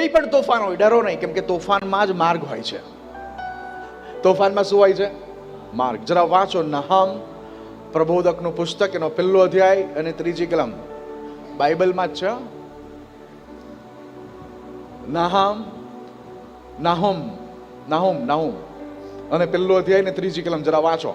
કંઈ પણ તોફાન હોય, ડરો નહીં, કેમ કે તોફાનમાં જ માર્ગ હોય છે. તોફાનમાં શું હોય છે? માર્ગ. જરા વાંચો નહામ પ્રબોધકનું પુસ્તક, એનો 1લો અધ્યાય અને 3જી કલમ. બાઇબલમાં જ છે. નાહુમ અને 1લો અધ્યાય ને 3જી કલમ જરા વાંચો.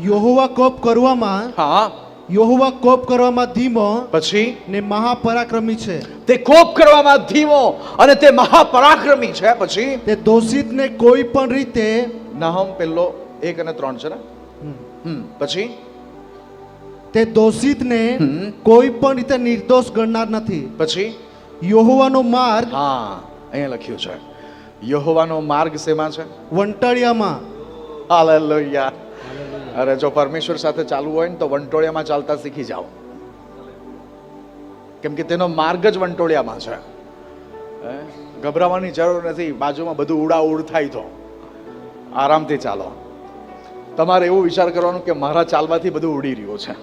યહોવા કોપ કરવામાં, હા, યહોવા કોપ કરવામાં ધીમો પછી ને મહાપરાક્રમી છે. તે કોપ કરવામાં ધીમો અને તે મહાપરાક્રમી છે. પછી તે દોષિતને કોઈ પણ રીતે, નાહમ 1 અને 3 છે ને. પછી તે દોષિતને કોઈ પણ રીતે નિર્દોષ ગણનાર નથી. પછી યહોવાનો માર્ગ, હા, અહીંયા લખ્યું છે યહોવાનો માર્ગ શેમાં છે? વંટળિયામાં. હાલેલુયા. અરે જો પરમેશ્વર સાથે ચાલવું હોય ને તો વંટોળિયામાં ચાલતા શીખી જાઓ, કેમ કે તેનો માર્ગ જ વંટોળિયામાં છે. ગભરાવાની જરૂર નથી. બાજુમાં બધું ઉડાઉડ થાય તો આરામથી ચાલો. તમારે એવું વિચાર કરવાનું કે મારા ચાલવાથી બધું ઉડી રહ્યું છે.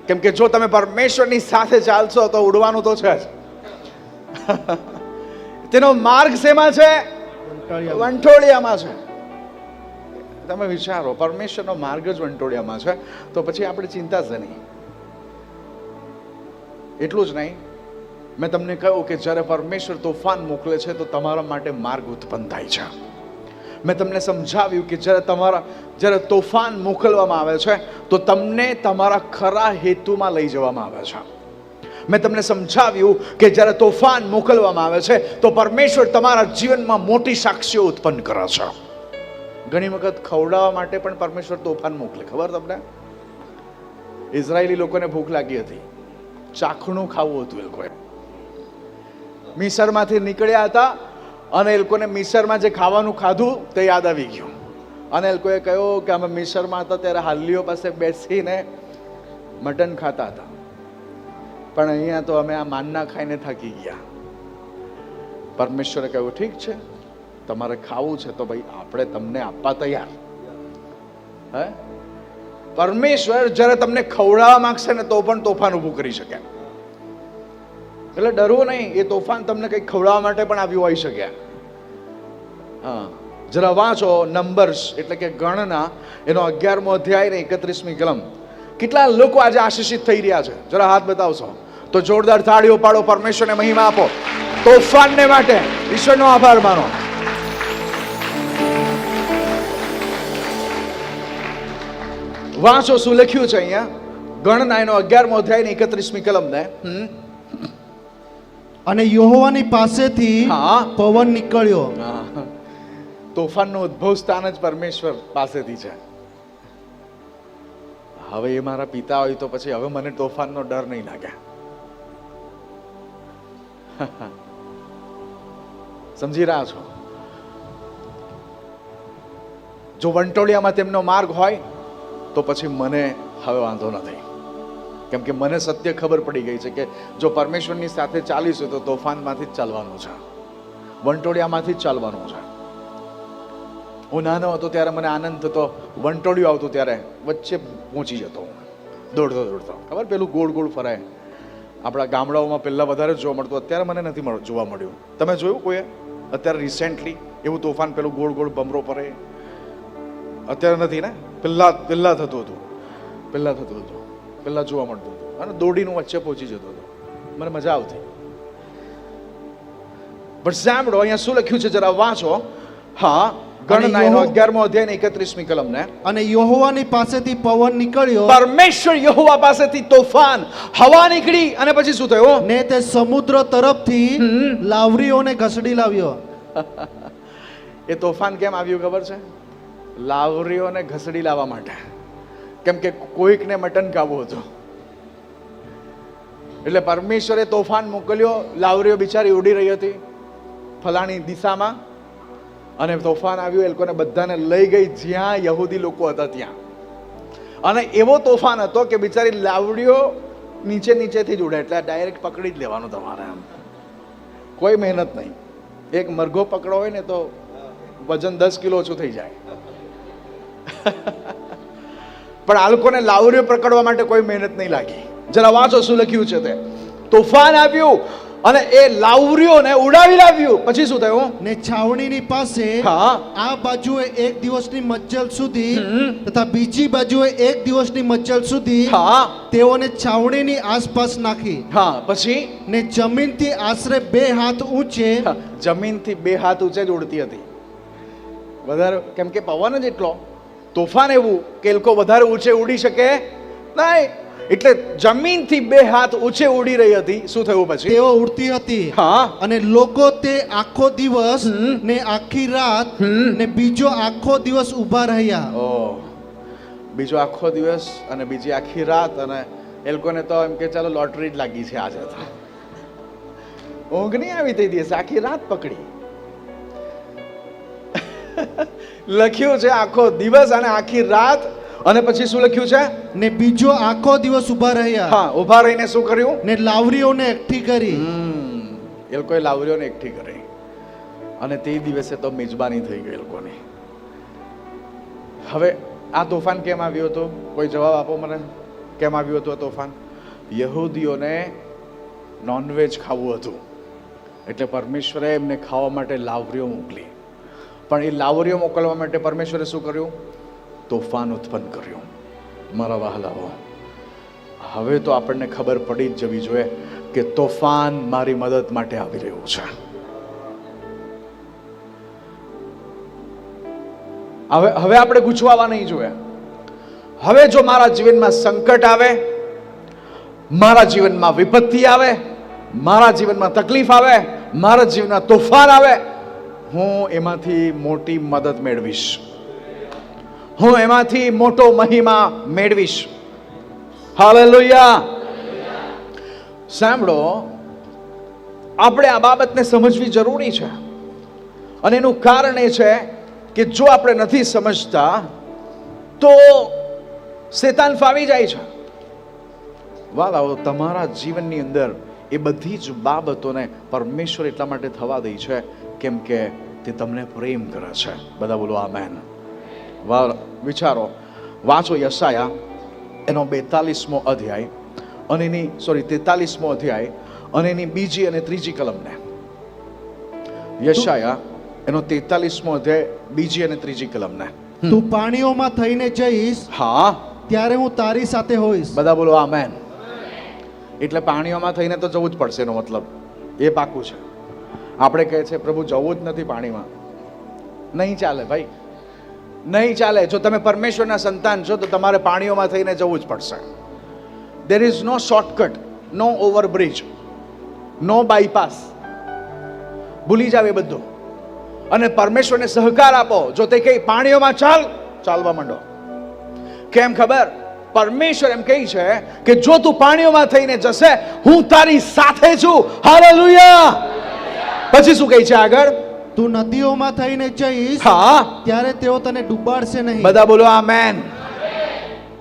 કેમ કે જો તમે પરમેશ્વરની સાથે ચાલશો તો ઉડવાનું તો છે જ. તેનો માર્ગ શેમાં છે? વંટોળિયામાં છે. તમે વિચારો, પરમેશ્વરનો માર્ગ જ વંટોળિયામાં છે, તો પછી આપણે ચિંતા છે નહીં. એટલું જ નહીં, મેં તમને કહ્યું કે જ્યારે પરમેશ્વર તોફાન મોકલે છે તો તમારા માટે માર્ગ ઉત્પન્ન થાય છે. મેં તમને સમજાવ્યું કે જ્યારે તોફાન મોકલવામાં આવે છે તો તમને તમારા ખરા હેતુમાં લઈ જવામાં આવે છે. મેં તમને સમજાવ્યું કે જ્યારે તોફાન મોકલવામાં આવે છે તો પરમેશ્વર તમારા જીવનમાં મોટી સાક્ષીઓ ઉત્પન્ન કરે છે. ઘણી વખત ખવડાવવા માટે પણ પરમેશ્વર તોફાન મોકલે. ખબર તમને? ઇઝરાયેલી લોકોને ભૂખ લાગી હતી, ચાખણું ખાવું હતું. એ લોકોએ મિસરમાંથી નીકળ્યા હતા અને એ લોકોને મિસરમાં જે ખાવાનું ખાધું તે યાદ આવી ગયું. અને એ લોકોએ કહ્યું કે અમે મિસરમાં હતા ત્યારે હાલીઓ પાસે બેસીને મટન ખાતા હતા, પણ અહીંયા તો અમે આ માનના ખાઈને થાકી ગયા. પરમેશ્વરે કહ્યું, ઠીક છે, તમારે ખાવું છે તો ભાઈ આપણે તમને આપવા તૈયાર. હે, પરમેશ્વર જ્યારે તમને ખવડાવવા માંગશે ને તો પણ તોફાન ઊભું કરી શકે. એટલે ડરવું નહીં, એ તોફાન તમને કંઈક ખવડાવવા માટે પણ આવ્યું હોઈ શકે. હા, જરા વાંચો નંબર્સ એટલે કે ગણના, એનો 11મો અધ્યાય ને 31મી કલમ. કેટલા લોકો આજે આશીષિત થઈ રહ્યા છે? જરા હાથ બતાવશો તો જોરદાર તાળીઓ પાડો, પરમેશ્વરને મહિમા આપો. તોફાનને માટે ઈશ્વરનો આભાર માનો. વાંચો શું લખ્યું છે અહીંયા. ગણના એનો 11મો અધ્યાય ને 31મી કલમ ને. અને યહોવાની પાસેથી પવન નીકળ્યો. તોફાનનું ઉદ્ભવ સ્થાન જ પરમેશ્વર પાસેથી છે. હવે એ મારા પિતા હોય તો પછી હવે મને તોફાનનો ડર નહીં લાગે. સમજી રહ્યા છો? જો વંટોળિયામાં તેમનો માર્ગ હોય તો પછી મને હવે વાંધો નથી, કેમ કે મને સત્ય ખબર પડી ગઈ છે કે જો પરમેશ્વરની સાથે ચાલીશું તો તોફાનમાંથી જ ચાલવાનું છે, વંટોળિયામાંથી જ ચાલવાનું છે. હું નાનો હતો ત્યારે મને આનંદ થતો, વંટોળિયું આવતું ત્યારે વચ્ચે પહોંચી જતો દોડતો દોડતો. ખબર પેલું ગોળ ગોળ ફરાય, આપણા ગામડાઓમાં પહેલાં વધારે જોવા મળતું, અત્યારે મને નથી જોવા મળ્યું. તમે જોયું કોઈએ અત્યારે રિસેન્ટલી એવું તોફાન, પેલું ગોળ ગોળ બમરો ફરે? અત્યારે નથી ને, પહેલાં થતું હતું, પહેલાં જોવા મળતું હતું અને દોડીનું વચ્ચે પહોંચી જતો હતો, મને મજા આવતી. પણ સાંભળો અહીંયા શું લખ્યું છે, જરા વાંચો. હા, ગણના એનો 11મો અધ્યાય ને 31મી કલમ ને. અને યહોવાની પાસેથી પવન નીકળ્યો. પરમેશ્વર યહોવા પાસેથી તોફાન હવા નીકળી અને પછી શું થયું? ને તે સમુદ્ર તરફથી લાવરીઓને ઘસડી લાવ્યો. એ તોફાન કેમ આવ્યું ખબર છે? લાવરીઓને ઘસડી લાવવા માટે. કેમ કે કોઈકને મટન ખાવું હતું એટલે પરમેશ્વરે તોફાન મોકલ્યો. લાવરીઓ બિચારી ઉડી રહી હતી ફલાણી દિશામાં અને તોફાન આવ્યું, એ લોકોને બધાને લઈ ગઈ જ્યાં યહૂદી લોકો હતા ત્યાં. અને એવો તોફાન હતો કે બિચારી લાવડીઓ નીચેથી જ ઉડે, એટલે ડાયરેક્ટ પકડી જ લેવાનું તમારે. આમ કોઈ મહેનત નહીં. એક મરઘો પકડો હોય ને તો વજન 10 કિલો ઓછું થઈ જાય. પણ આ લોકોને લાવરીઓ પકડવા માટે કોઈ મહેનત નહીં લાગી. જરા વાંચો શું લખ્યું છે તે. તોફાન આવ્યું અને એ લાવરીઓને ઉડાવી લાવ્યું. પછી શું થયું? ને છાવણીની પાસે હા. આ બાજુએ એક દિવસની મજ્જલ સુધી તથા બીજી બાજુએ એક દિવસની મજ્જલ સુધી હા તેઓને છાવણીની આસપાસ નાખી. હા. પછી ને જમીનથી આશરે 2 હાથ ઊંચે જમીનથી 2 હાથ ઊંચે જ ઉડતી હતી. વધારે કેમ કે પવન જ એટલો, તોફાન એવું કે એ લોકો વધારે ઊંચે ઉડી શકે નહીં. એટલે જમીનથી 2 હાથ ઊંચે ઉડી રહી હતી. શું થયું પછી? તેઓ ઉડતી હતી. હા. અને લોકો તે આખો દિવસ ને આખી રાત ને બીજો આખો દિવસ ઊભા રહ્યા. ઓહ, બીજો આખો દિવસ અને બીજી આખી રાત. અને એ લોકોને તો એમ કે ચાલો લોટરી જ લાગી છે આજે તો. ઊંઘ નહીં આવી તે દિવસે, આખી રાત પકડી. લખ્યું છે આખો દિવસ અને આખી રાત. અને પછી શું લખ્યું છે? ને બીજો આખો દિવસ ઊભા રહ્યા. હા, ઊભા રહીને શું કર્યું? ને લાવરીઓને એકઠી કરી. એ લોકોએ લાવરીઓને એકઠી કરી અને તે દિવસે તો મિજબાની થઈ ગઈ એ લોકોની. હવે આ તોફાન કેમ આવ્યું હતું? કોઈ જવાબ આપો મને. કેમ આવ્યું હતું આ તોફાન? યહૂદીઓને નોનવેજ ખાવું હતું એટલે પરમેશ્વરે એમને ખાવા માટે લાવરીઓ મોકલી. પણ એ લાવરીઓ મોકલવા માટે પરમેશ્વરે શું કર્યું? તોફાન ઉત્પન્ન કર્યું. મારા વહાલાઓ, હવે તો આપણને ખબર પડી જ જવી જોઈએ કે તોફાન મારી મદદ માટે આવી રહ્યું છે. હવે આપણે ગૂંચવાવા નહીં જોઈએ. હવે જો મારા જીવનમાં સંકટ આવે, મારા જીવનમાં વિપત્તિ આવે, મારા જીવનમાં તકલીફ આવે, મારા જીવનમાં તોફાન આવે, હું એમાંથી મોટી મદદ મેળવીશ. હું એમાંથી મોટો મહિમા મેળવીશ. હાલેલુયા. સાંભળો, આપણે આ બાબતને સમજવી જરૂરી છે. અને એનું કારણ એ છે કે જો આપણે નથી સમજતા તો શેતાન ફાવી જાય છે. વાલાઓ, તમારા જીવનની અંદર એ બધી જ બાબતોને પરમેશ્વર એટલા માટે થવા દે છે કેમ કે તે તમને પ્રેમ કરે છે. બધા બોલો આમેન. વિચારો, વાંચો યશાયા એનો 42મો અધ્યાય અને એની 43મો અધ્યાય અને એની બીજી અને ત્રીજી કલમને. યશાયા એનો 43મો અધ્યાય બીજી અને ત્રીજી કલમને. તું પાણીઓમાં થઈને જઈશ, હા, ત્યારે હું તારી સાથે હોઈશ. બધા બોલો આમેન. એટલે પાણીઓમાં થઈને તો જવું જ પડશે એનો મતલબ એ પાકું છે. આપણે કહે છે પ્રભુ જવું જ નથી પાણીમાં, નહીં ચાલે ભાઈ, નહીં ચાલે. જો તમે પરમેશ્વરના સંતાન છો તો તમારે પાણીઓમાં થઈને જવું જ પડશે. There is no shortcut, no overbridge, no bypass. ભૂલી જાવ એ બધું અને પરમેશ્વરને સહકાર આપો. જો તે કહે પાણીઓમાં ચાલ, ચાલવા માંડો. કેમ ખબર? પરમેશ્વર એમ કહે છે કે જો તું પાણીઓમાં થઈને જશે, હું તારી સાથે છું. હાલેલુયા. પછી શું કહે છે આગળ? તું નદીઓમાં થઈને જઈશ, હા, ત્યારે તેઓ તને ડૂબાડશે નહીં. બધા બોલો આમેન.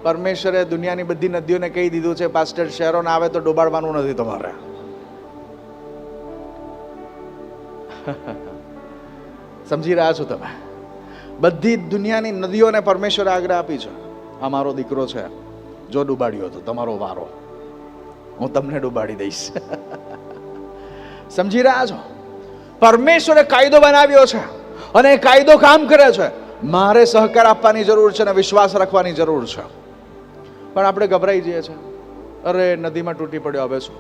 પરમેશ્વરે દુનિયાની બધી નદીઓને કહી દીધું છે પાસ્ટર શહેરો ના આવે તો ડૂબાડવાનું નથી તમારે. સમજી રહ્યા છો તમે? બધી દુનિયાની નદીઓને પરમેશ્વરે આગ્રહ આપી છે, આ મારો દીકરો છે, જો ડૂબાડ્યો તો તમારો વારો, હું તમને ડૂબાડી દઈશ. સમજી રહ્યા છો? પરમેશ્વરે કાયદો બનાવ્યો છે અને એ કાયદો કામ કરે છે. મારે સહકાર આપવાની જરૂર છે અને વિશ્વાસ રાખવાની જરૂર છે. પણ આપણે ગભરાઈ જઈએ છીએ, અરે નદીમાં તૂટી પડ્યો, હવે શું?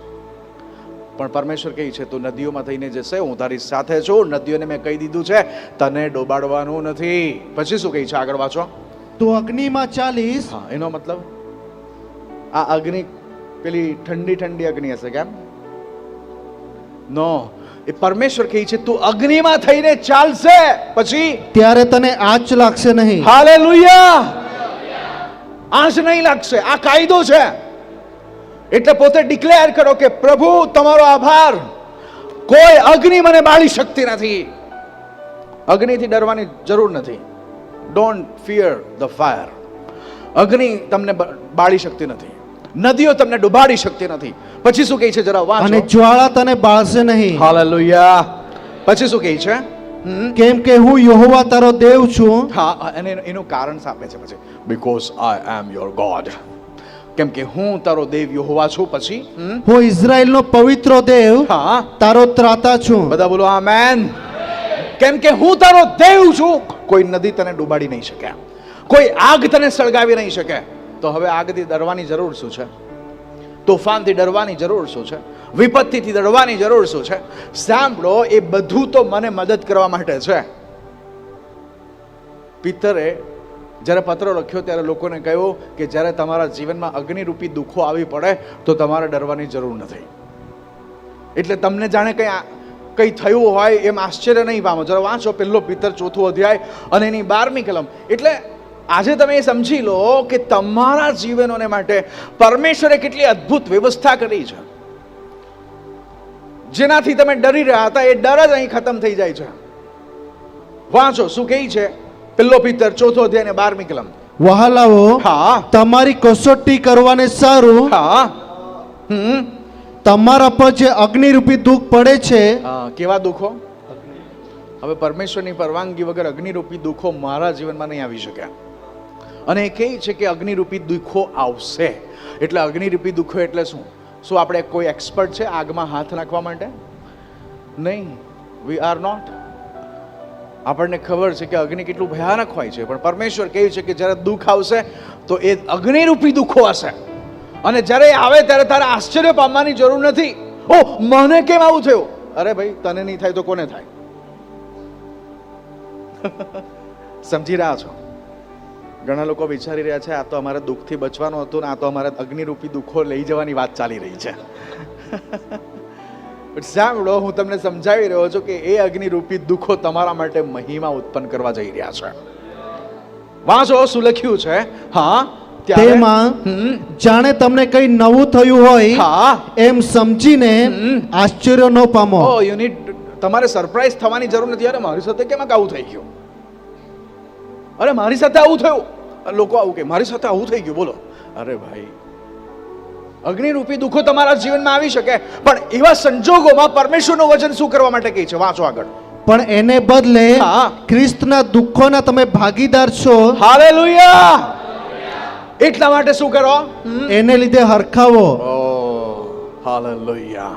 પણ પરમેશ્વર કહે છે તું નદીઓમાં થઈને જશે, હું તારી સાથે છું. નદીઓને મેં કહી દીધું છે તને ડૂબાડવાનું નથી. પછી શું કહે છે આગળ વાંચો? તું અગ્નિમાં ચાલીશ. હા, એનો મતલબ આ અગ્નિ પેલી ઠંડી ઠંડી અગ્નિ હશે કેમ? નો, એ પરમેશ્વર કહે છે તું અગ્નિમાં થઈને ચાલશે, પછી ત્યારે તને આંચ લાગશે નહીં. હાલેલુયા. આંચ નહીં લાગશે. આ કાયદો છે. એટલે પોતે ડિક્લેર કરો કે પ્રભુ તમારો આભાર, કોઈ અગ્નિ મને બાળી શકતી નથી. અગ્નિથી ડરવાની જરૂર નથી. Don't fear the fire. અગ્નિ તમને બાળી શકતી નથી, નદીઓ તમને ડુબાડી શકતી નથી. પછી શું કહે છે જરા વાંચો? અને જ્વાળા તને બાળશે નહીં. હાલેલુયા. પછી શું કહે છે? કેમ કે હું યહોવા તારો દેવ છું. હા, અને એનું કારણ આપે છે પછી, because I M your God. કેમ કે હું તારો દેવ યહોવા છું. પછી હું ઇઝરાયલનો પવિત્ર દેવ હા, તારો ત્રાતા છું. બધા બોલો આમેન. કેમ કે હું તારો દેવ છું. કોઈ નદી તને ડૂબાડી નહીં શકે, કોઈ આગ તને સળગાવી નહીં શકે. તો હવે આગથી ડરવાની જરૂર શું છે? તોફાનથી ડરવાની જરૂર શું છે? વિપત્તિથી ડરવાની જરૂર શું છે? સાંભળો, એ બધું તો મને મદદ કરવા માટે છે. પિતરે જ્યારે પત્ર લખ્યો ત્યારે લોકોને કહ્યું કે જ્યારે તમારા જીવનમાં અગ્નિરૂપી દુઃખો આવી પડે તો તમારે ડરવાની જરૂર નથી. એટલે તમને જાણે કંઈ થયું હોય એમ આશ્ચર્ય નહીં પામો. જરા વાંચો પહેલો પિતર 4થો અધ્યાય અને એની 12મી કલમ. એટલે આજે તમે એ સમજી લો કે તમારા જીવનોને માટે પરમેશ્વરે કેટલી અદ્ભુત વ્યવસ્થા કરી છે. જેનાથી તમે ડરી રહ્યા હતા એ ડર જ અહીં ખતમ થઈ જાય છે. વાંચો શું કહે છે પહેલો પિતર 4થો અધ્યાય અને 12મી કલમ. વહાલાઓ, હા, તમારી કસોટી કરવાને સારું હા, તમારા પર જે અગ્નિરૂપી દુઃખ પડે છે. કેવા દુઃખો? હવે પરમેશ્વરની પરવાનગી વગર અગ્નિરૂપી દુઃખો મારા જીવનમાં નહીં આવી શકે. અને એ કહે છે કે અગ્નિરૂપી દુઃખો આવશે. એટલે અગ્નિરૂપી દુઃખો એટલે શું? શું આપણે કોઈ એક્સપર્ટ છે આગમાં હાથ નાખવા માટે? નહીં, વી આર નોટ. આપણને ખબર છે કે અગ્નિ કેટલું ભયાનક હોય છે, પણ પરમેશ્વર કહે છે કે જ્યારે દુઃખ આવશે તો એ અગ્નિરૂપી દુઃખો હશે. અને જ્યારે એ આવે ત્યારે તારે આશ્ચર્ય પામવાની જરૂર નથી. ઓ, મને કેમ આવું થયું? અરે ભાઈ, તને નહીં થાય તો કોને થાય? સમજી રહ્યા છો? ઘણા લોકો વિચારી રહ્યા છે આ તો અમારે દુઃખથી બચવાનું હતું ને આ તો અમારે અગ્નિરૂપી દુઃખો લઈ જવાની વાત ચાલી રહી છે. સાંભળો, હું તમને સમજાવી રહ્યો છું કે એ અગ્નિરૂપી દુઃખો તમારા માટે મહિમા ઉત્પન્ન કરવા જઈ રહ્યા છે. વાંચો શું લખ્યું છે. હા, તેમાં જાણે તમને કઈ નવું થયું હોય હા એમ સમજીને આશ્ચર્ય ન પામો. ઓ યુનિટ, તમારે સરપ્રાઈઝ થવાની જરૂર નથી. અરે મારી સાથે કેમ આવું થઈ ગયું? અરે મારી સાથે આવું થયું. લોકો આવું કે મારી સાથે આવું થઈ ગયું. બોલો, અરે ભાઈ, અગ્નિરૂપી દુઃખો તમારા જીવનમાં આવી શકે, પણ એવા સંજોગોમાં પરમેશ્વરનું વચન શું કરવા માટે કહે છે? વાંચો આગળ. પણ એને બદલે હા, ખ્રિસ્તના દુઃખોના તમે ભાગીદાર છો. હાલેલુયા. એટલા માટે શું કરો? એને લીધે હરખાવો. ઓ હાલેલુયા.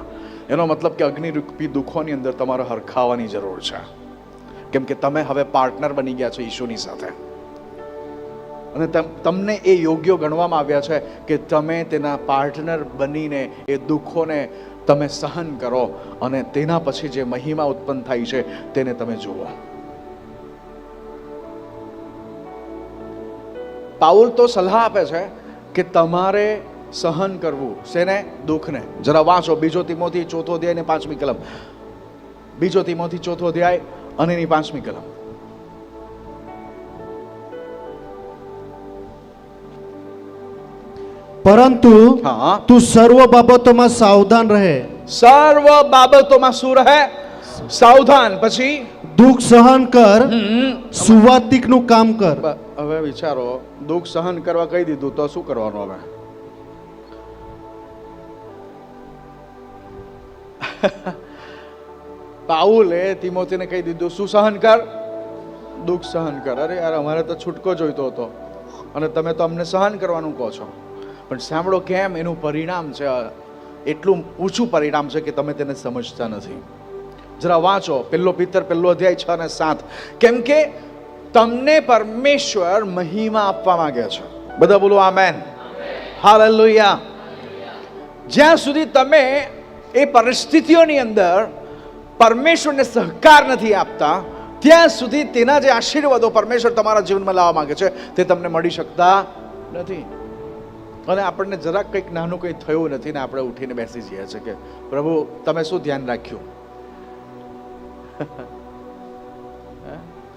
એનો મતલબ કે અગ્નિરૂપી દુઃખોની અંદર તમારે હરખાવાની જરૂર છે. કેમ કે તમે હવે પાર્ટનર બની ગયા છો ઈશુની સાથે. અને તમને એ યોગ્ય ગણવામાં આવ્યા છે કે તમે તેના પાર્ટનર બનીને એ દુઃખોને તમે સહન કરો અને તેના પછી જે મહિમા ઉત્પન્ન થાય છે તેને તમે જુઓ. પાઉલ તો સલાહ આપે છે કે તમારે સહન કરવું. શેને? દુઃખને. જરા વાંચો 2 તિમોથી 4થો અધ્યાય અને 5મી કલમ. 2 તિમોથી 4થો અધ્યાય અને એની 5મી કલમ. પરંતુ હા, તું સર્વ બાબતોમાં સાવધાન રહે. સર્વ બાબતોમાં શું રહે? સાવધાન. પછી દુઃખ સહન કર, સુવાર્તિકનું કામ કર. હવે વિચારો, દુઃખ સહન કરવા કહી દીધું તો શું કરવાનું હવે? પાઉલે તિમોથીને કહી દીધું શું સહન કર? દુઃખ સહન કર. અરે યાર, અમારે તો છૂટકો જોઈતો હતો અને તમે તો અમને સહન કરવાનું કહો છો. પણ સાંભળો, કેમ? એનું પરિણામ છે, એટલું ઊંચું પરિણામ છે કે તમે તેને સમજતા નથી. જરા વાંચો પહેલો પિતર 1 અધ્યાય 6 અને 7. કેમ કે તમને પરમેશ્વર મહિમા આપવા માંગે છે. બધા બોલો આમેન. હાલેલુયા. જ્યાં સુધી તમે એ પરિસ્થિતિઓની અંદર પરમેશ્વરને સહકાર નથી આપતા ત્યાં સુધી તેના જે આશીર્વાદો પરમેશ્વર તમારા જીવનમાં લાવવા માંગે છે તે તમને મળી શકતા નથી. અને આપણને જરાક કંઈક નાનું કંઈ થયું નથી ને આપણે ઉઠીને બેસી જઈએ છીએ કે પ્રભુ તમે શું ધ્યાન રાખ્યું?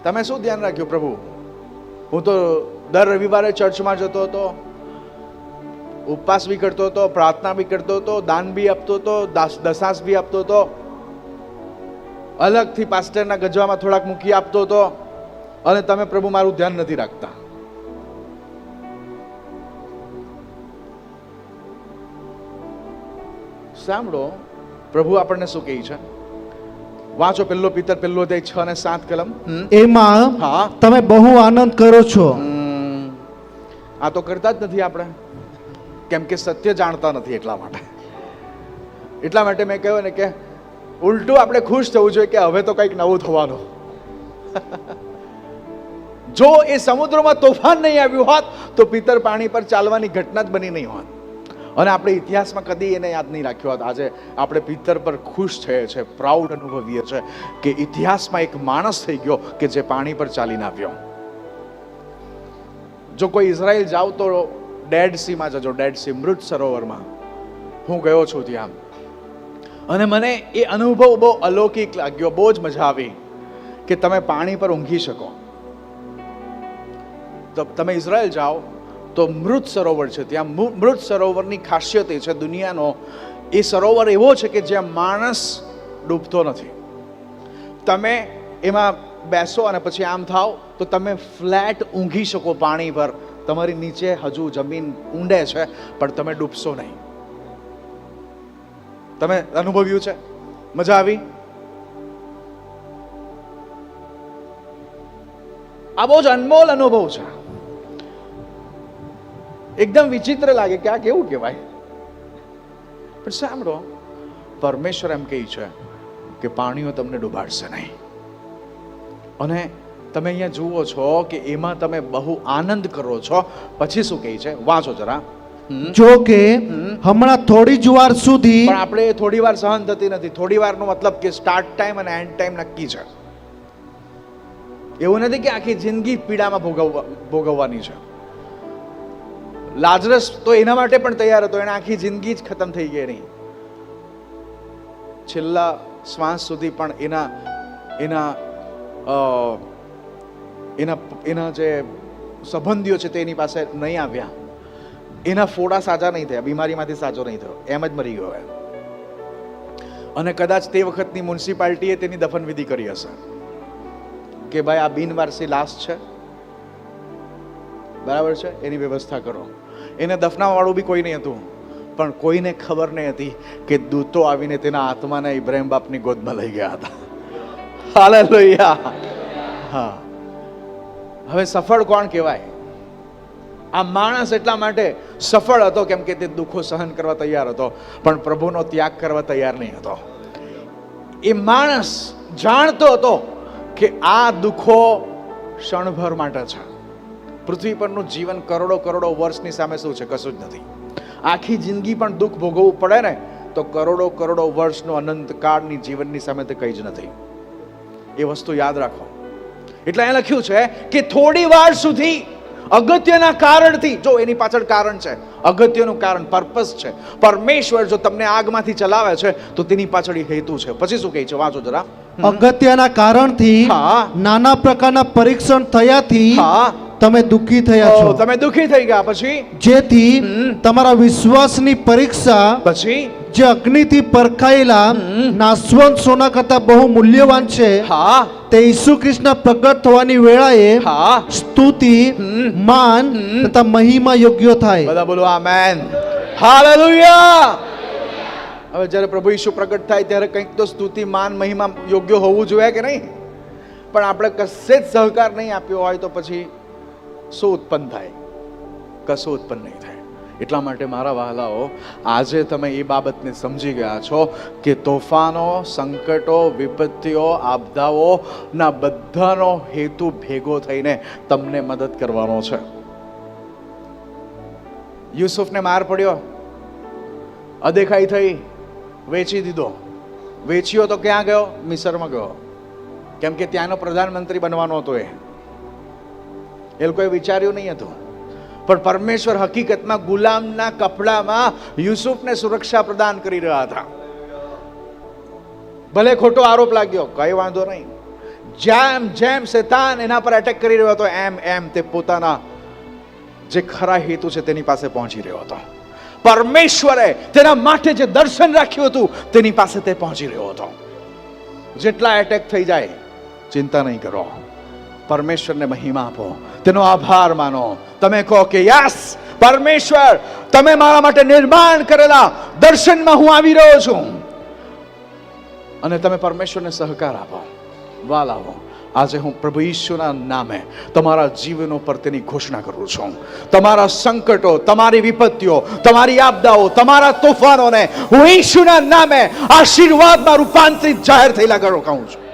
તમે શું ધ્યાન રાખ્યું પ્રભુ? હું તો દર રવિવારે ચર્ચમાં જતો હતો, ઉપવાસ બી કરતો હતો, પ્રાર્થના બી કરતો હતો, દાન બી આપતો હતો, દશાંશ બી આપતો હતો, અલગથી પાસ્ટરના ગજવામાં થોડાક મૂકી આપતો હતો, અને તમે પ્રભુ મારું ધ્યાન નથી રાખતા. સાંભળો, પ્રભુ આપણને શું કહે છે? વાંચો પહેલો પિતર 1 અધ્યાય 6 અને 7 કલમ. એમાં હા, તમે બહુ આનંદ કરો છો. આ તો કરતા જ નથી આપણે. કેમ કે સત્ય જાણતા નથી એટલા માટે મેં કહ્યું ને કે ઉલટું આપણે ખુશ થવું જોઈએ કે હવે તો કંઈક નવું થવાનું. જો એ સમુદ્રમાં તોફાન નહીં આવ્યું હોત તો પિત્તર પાણી પર ચાલવાની ઘટના જ બની નહીં હોત, અને આપણે ઇતિહાસમાં કદી એને યાદ નહીં રાખ્યો હોત. આજે આપણે પિત્તર પર ખુશ થઈએ છીએ, પ્રાઉડ અનુભવીએ છીએ કે ઇતિહાસમાં એક માણસ થઈ ગયો કે જે પાણી પર ચાલીને આવ્યો. જો કોઈ ઇઝરાયલ જાવ તો ડેડ સીમાં જજો, ડેડ સી, મૃત સરોવરમાં. હું ગયો છું ત્યાં, અને મને એ અનુભવ બહુ અલૌકિક લાગ્યો, બહુ જ મજા આવી કે તમે પાણી પર ઊંઘી શકો. તો તમે ઇઝરાયલ જાઓ તો મૃત સરોવર છે ત્યાં. મૃત સરોવરની ખાસિયત એ છે દુનિયાનો, એ સરોવર એવો છે કે જ્યાં માણસ ડૂબતો નથી. તમે એમાં બેસો અને પછી આમ થાવ તો તમે ફ્લેટ ઊંઘી શકો પાણી પર. તમારી નીચે હજુ જમીન ઊંડે છે પણ તમે ડૂબશો નહીં. તમે અનુભવ્યું છે? મજા આવી? આ બહુ જ અનમોલ અનુભવ છે. એકદમ વિચિત્ર લાગે કે આ કેવું કહેવાય, પણ સાંભળો, પરમેશ્વર એમ કહે છે કે પાણીઓ તમને ડૂબાડશે નહીં. અને તમે અહીંયા જુઓ છો કે એમાં તમે બહુ આનંદ કરો છો. પછી શું કહે છે? વાંચો જરા. જો કે હમણાં થોડી જ વાર સુધી, પણ આપણે થોડી વાર સહન થતી નથી. થોડી વારનો મતલબ કે સ્ટાર્ટ ટાઈમ અને એન્ડ ટાઈમ નક્કી છે. એવું નથી કે આખી જિંદગી પીડામાં ભોગવવાની છે. લાજરસ તો એના માટે પણ તૈયાર હતો, એને આખી જિંદગી જ ખતમ થઈ ગઈ નહીં. છેલ્લા શ્વાસ સુધી પણ એના જે સંબંધીઓ છે તે એની પાસે નહીં આવ્યા. એના ફોડા સાજા નહીં થયા, બીમારીમાંથી સાજો નહીં થયો, એમ જ મરી ગયો. અને કદાચ તે વખતની મ્યુનિસિપાલિટીએ તેની દફનવિધિ કરી હશે કે ભાઈ આ બિનવારસી લાશ છે, બરાબર છે, એની વ્યવસ્થા કરો. એને દફનાવાળું બી કોઈ નહીં હતું, પણ કોઈને ખબર નહીં હતી કે દૂતો આવીને તેના આત્માને ઇબ્રાહિમ બાપની ગોદમાં લઈ ગયા હતા. હાલેલુયા. હા, હવે સફળ કોણ કહેવાય? આ માણસ એટલા માટે સફળ હતો કેમ કે તે દુઃખો સહન કરવા તૈયાર હતો, પણ પ્રભુનો ત્યાગ કરવા તૈયાર નહીં હતો. એ માણસ જાણતો હતો કે આ દુઃખો ક્ષણભર માટે છે. પૃથ્વી પરનું જીવન કરોડો કરોડો વર્ષની સામે શું છે? કશું જ નથી. આખી જિંદગી પણ દુઃખ ભોગવવું પડે ને તો કરોડો કરોડો વર્ષનો અનંતકાળની જીવનની સામે તે કંઈ જ નથી. એ વસ્તુ યાદ રાખો. એટલે અહીંયા લખ્યું છે કે થોડી વાર સુધી અગત્યના કારણથી, જો એની પાછળ કારણ છે, અગત્યનું કારણ, પર્પસ છે. પરમેશ્વર જો તમને આગમાંથી ચલાવે છે તો તેની પાછળ હેતુ છે. પછી શું કહે છે? વાંચો જરા. અગત્યના કારણથી, નાના પ્રકારના પરીક્ષણ થયાથી તમે દુઃખી થયા છો. તમે દુઃખી થઈ ગયા. પછી જેથી તમારા વિશ્વાસની પરીક્ષા, પછી જે અગ્નિથી પરખાયેલા નાશવંત સોના કરતા બહુ મૂલ્યવાન છે, તે ઈસુ ખ્રિસ્તના પ્રગટ થવાની વેળાએ સ્તુતિ, માન તથા મહિમા યોગ્ય થાય. બધા બોલો આમેન. હાલેલુયા. હવે જ્યારે પ્રભુ ઈસુ પ્રગટ થાય ત્યારે કંઈક તો સ્તુતિ, માન, મહિમા યોગ્ય હોવું જોઈએ કે નહીં? પણ આપણે કશે જ સહકાર નહીં આપ્યો હોય તો પછી શું ઉત્પન્ન થાય? કશું ઉત્પન્ન નહીં થાય. એટલા માટે મારા વહાલાઓ, આજે તમે એ બાબતને સમજી ગયા છો કે તોફાનો, સંકટો, વિપત્તિઓ, આપદાઓના બધાનો હેતુ ભેગો થઈને તમને મદદ કરવાનો છે. યુસુફને માર પડ્યો, અદેખાઈ થઈ, વેચી દીધો. વેચ્યો તો ક્યાં ગયો? મિસરમાં ગયો. કેમ કે ત્યાંનો પ્રધાનમંત્રી બનવાનો હતો. એ લોકોએ વિચાર્યું નહીં હતું, પણ પરમેશ્વર હકીકતમાં ગુલામના કપડામાં યુસુફને સુરક્ષા પ્રદાન કરી રહ્યા હતા. ભલે ખોટો આરોપ લાગ્યો, કઈ વાંધો નહીં. જેમ જેમ શેતાન એના પર એટેક કરી રહ્યો હતો એમ એમ તે પોતાના જે ખરા હેતુ છે તેની પાસે પહોંચી રહ્યો હતો. પરમેશ્વરે તેના માટે જે દર્શન રાખ્યું હતું તેની પાસે તે પહોંચી રહ્યો હતો. જેટલા એટેક થઈ જાય ચિંતા નહીં કરો, પરમેશ્વરને મહિમા આપો, તેનો આભાર માનો. તમે કહો કે યસ પરમેશ્વર, તમે મારા માટે નિર્માણ કરેલા દર્શનમાં હું આવી રહ્યો છું. અને તમે પરમેશ્વરને સહકાર આપો. વાલાવો, આજે હું પ્રભુ ઈસુના નામે તમારા જીવનો પર તેની ઘોષણા કરું છું. તમારા સંકટો, તમારી વિપત્તિઓ, તમારી આપદાઓ, તમારા તોફાનોને હું ઈસુના નામે આશીર્વાદમાં રૂપાંતરિત જાહેર થયેલા કહું છું.